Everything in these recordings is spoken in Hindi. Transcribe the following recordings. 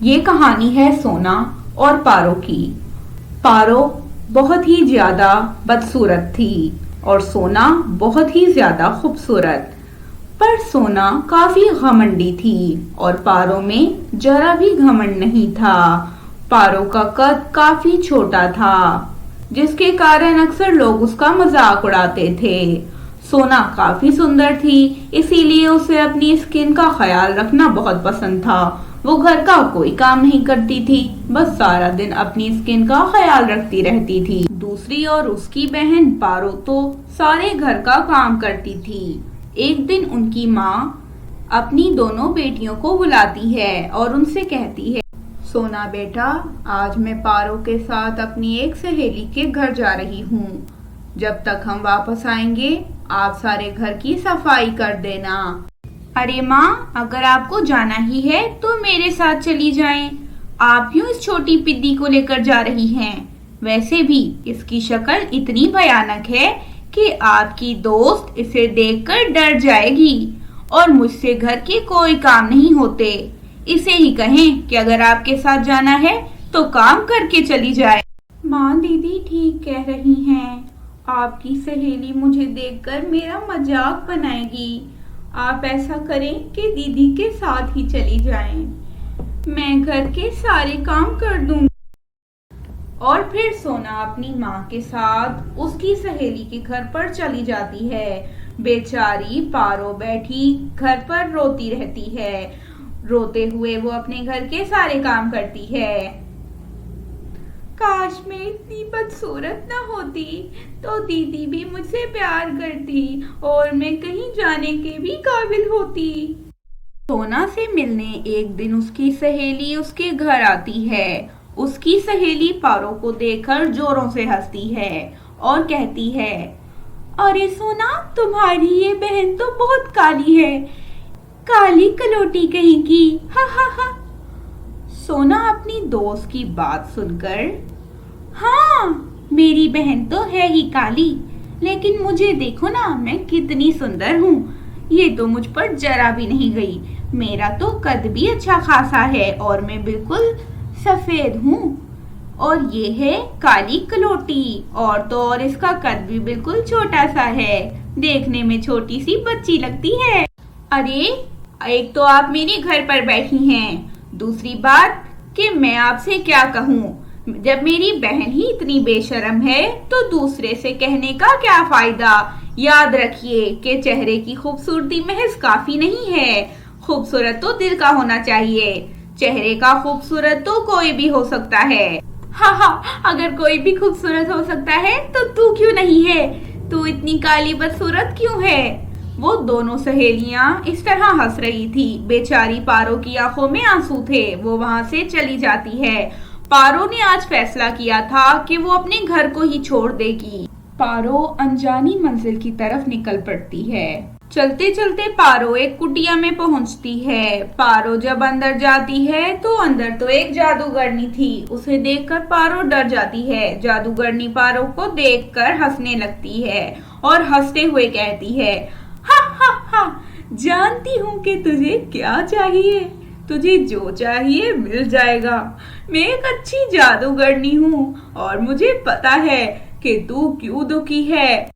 ये कहानी है सोना और पारो की। पारो बहुत ही ज्यादा बदसूरत थी और सोना बहुत ही ज्यादा खूबसूरत। पर सोना काफी घमंडी थी और पारो में जरा भी घमंड नहीं था। पारो का कद काफी छोटा था, जिसके कारण अक्सर लोग उसका मजाक उड़ाते थे। सोना काफी सुंदर थी, इसीलिए उसे अपनी स्किन का ख्याल रखना बहुत पसंद था। वो घर का कोई काम नहीं करती थी, बस सारा दिन अपनी स्किन का ख्याल रखती रहती थी। दूसरी ओर उसकी बहन पारो तो सारे घर का काम करती थी। एक दिन उनकी माँ अपनी दोनों बेटियों को बुलाती है और उनसे कहती है, सोना बेटा, आज मैं पारो के साथ अपनी एक सहेली के घर जा रही हूँ। जब तक हम वापस आएंगे आप सारे घर की सफाई कर देना। अरे माँ, अगर आपको जाना ही है तो मेरे साथ चली जाएं। आप क्यों इस छोटी पिद्दी को लेकर जा रही हैं? वैसे भी इसकी शक्ल इतनी भयानक है कि आपकी दोस्त इसे देखकर डर जाएगी और मुझसे घर के कोई काम नहीं होते। इसे ही कहें कि अगर आपके साथ जाना है तो काम करके चली जाए। माँ दीदी ठीक कह रही हैं। आपकी सहेली मुझे देखकर मेरा मजाक बनाएगी। आप ऐसा करें कि दीदी के साथ ही चली जाएं। मैं घर के सारे काम कर दूंगी। और फिर सोना अपनी माँ के साथ उसकी सहेली के घर पर चली जाती है। बेचारी पारो बैठी घर पर रोती रहती है। रोते हुए वो अपने घर के सारे काम करती है। काश मैं इतनी बदसूरत न होती तो दीदी भी मुझसे प्यार करती और मैं कहीं जाने के भी काबिल होती। सोना से मिलने एक दिन उसकी सहेली उसके घर आती है। उसकी सहेली पारो को देखकर जोरों से हंसती है और कहती है, अरे सोना, तुम्हारी ये बहन तो बहुत काली है, काली कलोटी कहीं की। हा हा हा। सोना अपनी दोस्त की बात सुनकर, हाँ, मेरी बहन तो है ही काली, लेकिन मुझे देखो ना, मैं कितनी सुंदर हूँ। ये तो मुझ पर जरा भी नहीं गई। मेरा तो कद भी अच्छा खासा है और मैं बिल्कुल सफेद हूँ। और ये है काली कलोटी, और तो और इसका कद भी बिल्कुल छोटा सा है, देखने में छोटी सी बच्ची लगती है। अरे, एक तो आप मेरे घर पर बैठी हैं, दूसरी बात कि मैं आपसे क्या कहूँ, जब मेरी बहन ही इतनी बेशर्म है तो दूसरे से कहने का क्या फायदा। याद रखिए कि चेहरे की खूबसूरती महज काफी नहीं है, खूबसूरत तो दिल का होना चाहिए। चेहरे का खूबसूरत तो कोई भी हो सकता है। हाँ हाँ, अगर कोई भी खूबसूरत हो सकता है तो तू क्यों नहीं है? तू इतनी काली बदसूरत क्यों है? वो दोनों सहेलियां इस तरह हंस रही थी। बेचारी पारो की आंखों में आंसू थे। वो वहां से चली जाती है। पारो ने आज फैसला किया था कि वो अपने घर को ही छोड़ देगी। पारो अनजानी मंजिल की तरफ निकल पड़ती है। चलते चलते पारो एक कुटिया में पहुंचती है। पारो जब अंदर जाती है तो अंदर तो एक जादूगरनी थी। उसे देखकर पारो डर जाती है। जादूगरनी पारो को देखकर हंसने लगती है और हंसते हुए कहती है, हा हा हा, जानती हूँ कि तुझे क्या चाहिए। तुझे जो चाहिए मिल जाएगा। मैं एक अच्छी जादूगरनी हूँ और मुझे पता है कि तू क्यों दुखी है।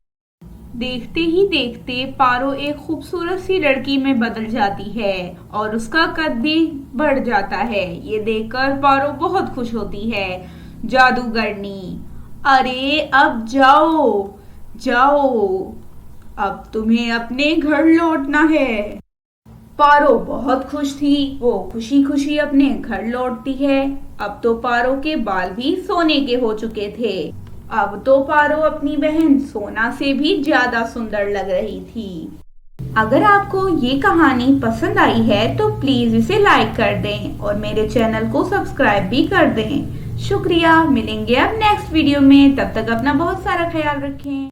देखते ही देखते पारो एक खूबसूरत सी लड़की में बदल जाती है और उसका कद भी बढ़ जाता है। ये देखकर पारो बहुत खुश होती है। जादूगरनी, अरे अब जाओ जाओ, अब तुम्हें अपने घर लौटना है। पारो बहुत खुश थी। वो खुशी खुशी अपने घर लौटती है। अब तो पारो के बाल भी सोने के हो चुके थे। अब तो पारो अपनी बहन सोना से भी ज्यादा सुंदर लग रही थी। अगर आपको ये कहानी पसंद आई है तो प्लीज इसे लाइक कर दें और मेरे चैनल को सब्सक्राइब भी कर दें। शुक्रिया। मिलेंगे अब नेक्स्ट वीडियो में, तब तक अपना बहुत सारा ख्याल रखें।